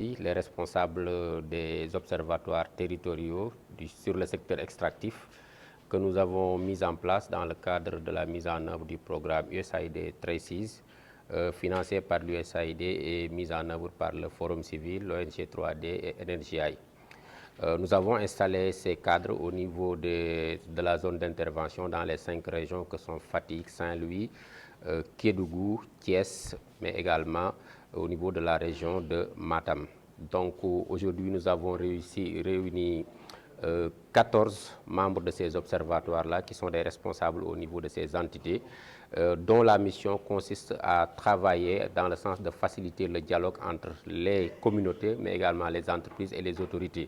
aussi les responsables des observatoires territoriaux sur le secteur extractif que nous avons mis en place dans le cadre de la mise en œuvre du programme USAID Traces, financé par l'USAID et mis en œuvre par le Forum civil, l'ONG 3D et NRGI. Nous avons installé ces cadres au niveau de la zone d'intervention dans les 5 régions que sont Fatick, Saint-Louis, Kédougou, Thiès, mais également au niveau de la région de Matam. Donc aujourd'hui, nous avons réuni 14 membres de ces observatoires-là qui sont des responsables au niveau de ces entités, dont la mission consiste à travailler dans le sens de faciliter le dialogue entre les communautés, mais également les entreprises et les autorités.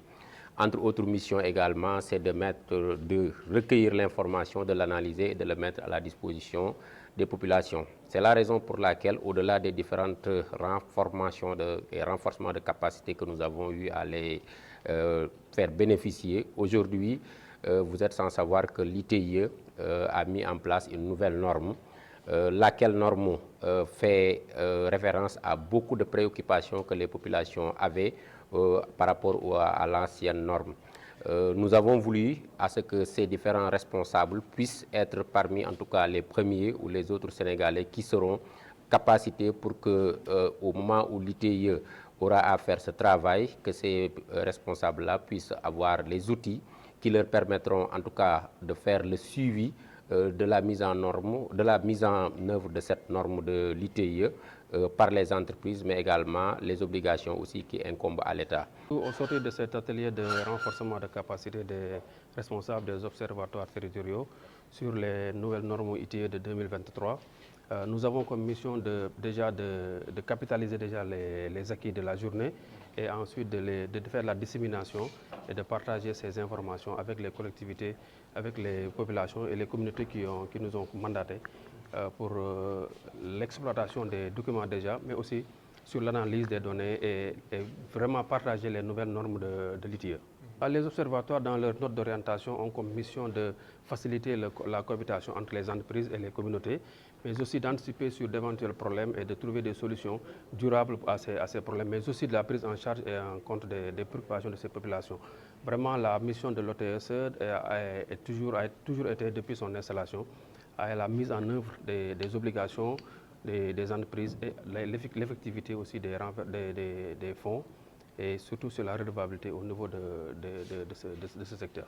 Entre autres missions également, c'est de recueillir l'information, de l'analyser et de le mettre à la disposition des populations. C'est la raison pour laquelle, au-delà des différentes renforcements de capacités que nous avons eu à les faire bénéficier, aujourd'hui, vous êtes sans savoir que l'ITIE a mis en place une nouvelle norme, laquelle norme fait référence à beaucoup de préoccupations que les populations avaient par rapport à l'ancienne norme. Nous avons voulu à ce que ces différents responsables puissent être parmi en tout cas les premiers ou les autres Sénégalais qui seront capacités pour que au moment où l'ITIE aura à faire ce travail, que ces responsables-là puissent avoir les outils qui leur permettront en tout cas de faire le suivi de la mise en œuvre de cette norme de l'ITIE par les entreprises, mais également les obligations aussi qui incombent à l'État. Au sortir de cet atelier de renforcement de capacité des responsables des observatoires territoriaux sur les nouvelles normes ITIE de 2023, nous avons comme mission de capitaliser déjà les acquis de la journée et ensuite de faire la dissémination et de partager ces informations avec les collectivités, avec les populations et les communautés qui nous ont mandatés pour l'exploitation des documents déjà, mais aussi sur l'analyse des données et vraiment partager les nouvelles normes de l'ITIE. Les observatoires, dans leur note d'orientation, ont comme mission de faciliter la cohabitation entre les entreprises et les communautés, mais aussi d'anticiper sur d'éventuels problèmes et de trouver des solutions durables à ces problèmes, mais aussi de la prise en charge et en compte des préoccupations de ces populations. Vraiment, la mission de l'OTSE a toujours été, depuis son installation, à la mise en œuvre des obligations des entreprises et l'effectivité aussi des fonds et surtout sur la redevabilité au niveau de ce secteur.